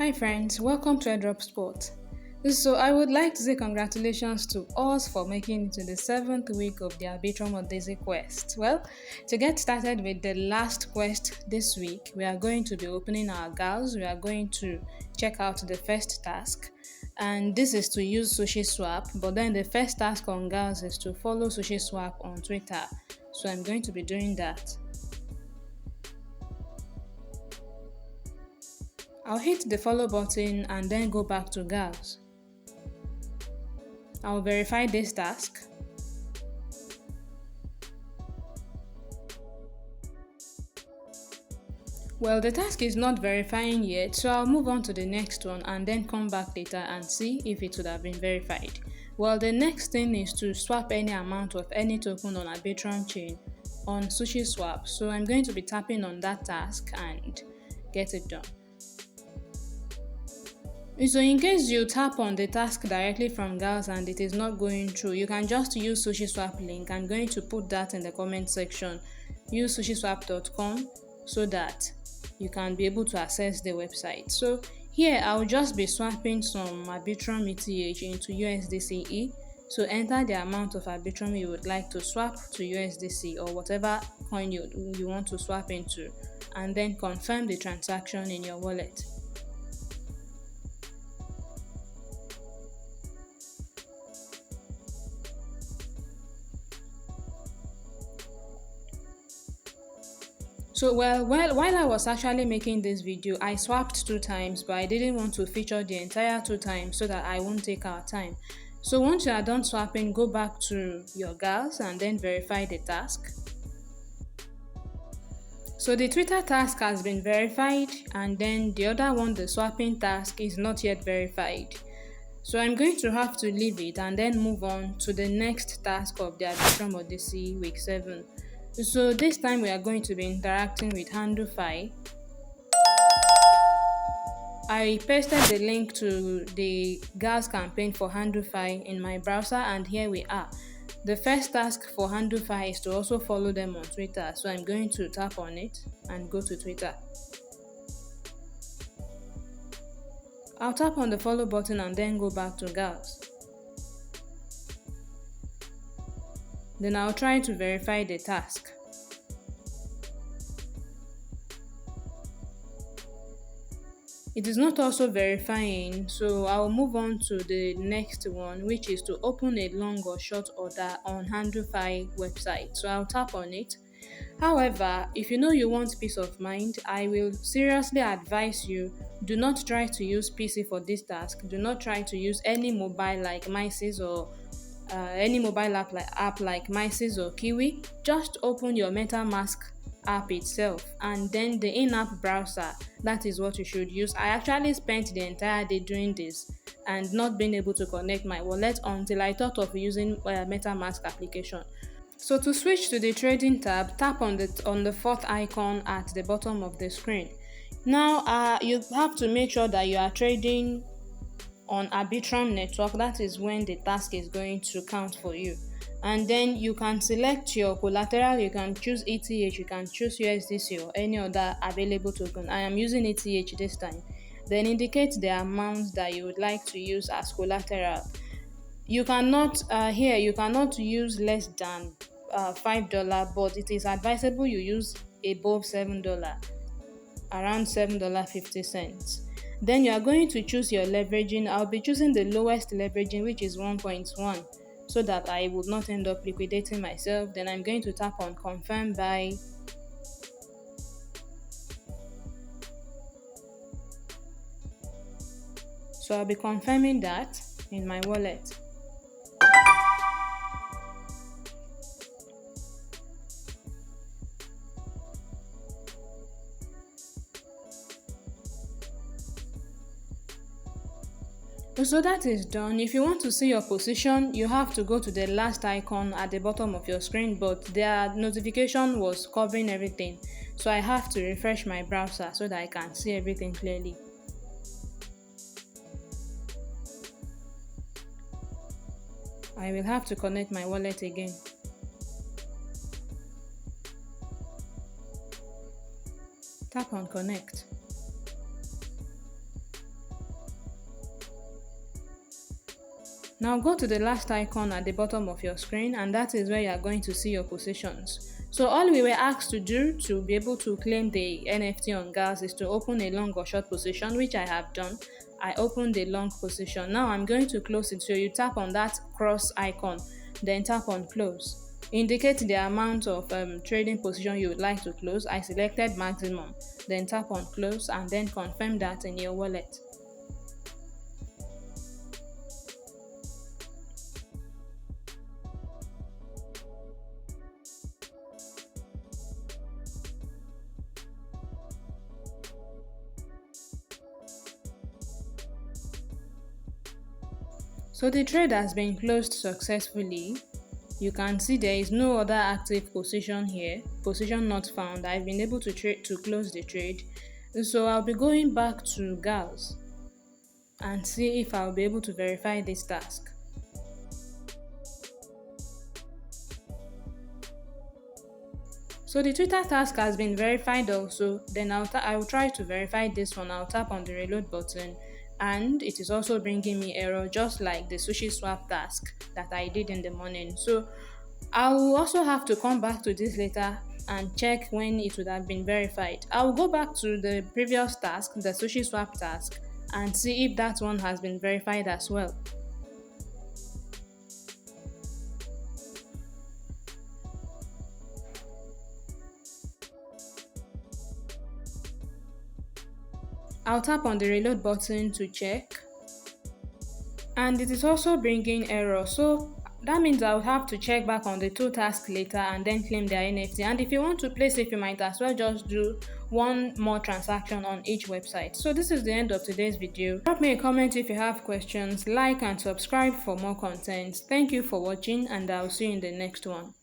Hi friends, welcome to Airdrop Sport. So I would like to say congratulations to us for making it to the 7th week of the Arbitrum Odyssey quest. Well, to get started with the last quest this week, we are going to be opening our GALs. We are going to check out the first task, and this is to use Sushiswap, but then the first task on GALs is to follow Sushiswap on Twitter. So I'm going to be doing that. I'll hit the follow button and then go back to GALs. I'll verify this task. Well, the task is not verifying yet, so I'll move on to the next one and then come back later and see if it would have been verified. Well, the next thing is to swap any amount of any token on Arbitrum chain on Sushiswap. So I'm going to be tapping on that task and get it done. So in case you tap on the task directly from GALs and it is not going through, you can just use Sushiswap link. I'm going to put that in the comment section. Use sushiswap.com so that you can be able to access the website. So here I'll just be swapping some Arbitrum ETH into USDCE. So enter the amount of Arbitrum you would like to swap to USDC or whatever coin you want to swap into, and then confirm the transaction in your wallet. So while I was actually making this video, I swapped 2 times, but I didn't want to feature the entire 2 times so that I won't take our time. So once you are done swapping, go back to your GALs and then verify the task. So the Twitter task has been verified, and then the other one, the swapping task, is not yet verified. So I'm going to have to leave it and then move on to the next task of the Arbitrum Odyssey week 7. So this time we are going to be interacting with HandleFi. I pasted the link to the GALs campaign for HandleFi in my browser, and here we are. The first task for HandleFi is to also follow them on Twitter, so I'm going to tap on it and go to Twitter. I'll tap on the follow button and then go back to GALs. Then I'll try to verify the task. It is not also verifying, so I'll move on to the next one, which is to open a long or short order on HandleFi website. So I'll tap on it. However, if you know you want peace of mind, I will seriously advise you, do not try to use PC for this task. Do not try to use any mobile like Mices or any mobile app like Mices or Kiwi. Just open your MetaMask app itself and then the in-app browser. That is what you should use. I actually spent the entire day doing this and not being able to connect my wallet until I thought of using MetaMask application. So to switch to the trading tab, tap on the 4th icon at the bottom of the screen. Now you have to make sure that you are trading on Arbitrum network. That is when the task is going to count for you. And then you can select your collateral. You can choose ETH, you can choose USDC or any other available token. I am using ETH this time. Then indicate the amount that you would like to use as collateral. You cannot you cannot use less than $5, but it is advisable you use above $7, around $7.50. Then you are going to choose your leveraging. I'll be choosing the lowest leveraging, which is 1.1, so that I would not end up liquidating myself. Then I'm going to tap on confirm buy. So I'll be confirming that in my wallet. So that is done. If you want to see your position, you have to go to the last icon at the bottom of your screen, but their notification was covering everything. So I have to refresh my browser so that I can see everything clearly. I will have to connect my wallet again. Tap on connect. Now go to the last icon at the bottom of your screen, and that is where you are going to see your positions. So all we were asked to do to be able to claim the NFT on gas is to open a long or short position, which I have done. I opened the long position. Now I'm going to close it. So you tap on that cross icon, then tap on close. Indicate the amount of trading position you would like to close. I selected maximum, then tap on close and then confirm that in your wallet. So the trade has been closed successfully. You can see there is no other active position here, position not found. I've been able to close the trade. So I'll be going back to GALS and see if I'll be able to verify this task. So the Twitter task has been verified also. Then I'll try to verify this one. I'll tap on the reload button, and it is also bringing me error just like the Sushiswap task that I did in the morning. So I will also have to come back to this later and check when it would have been verified. I will go back to the previous task, the Sushiswap task, and see if that one has been verified as well. I'll tap on the reload button to check, and it is also bringing error. So that means I'll have to check back on the two tasks later and then claim their NFT. And if you want to play safe, you might as well just do one more transaction on each website. So this is the end of today's video. Drop me a comment if you have questions, like and subscribe for more content. Thank you for watching, and I'll see you in the next one.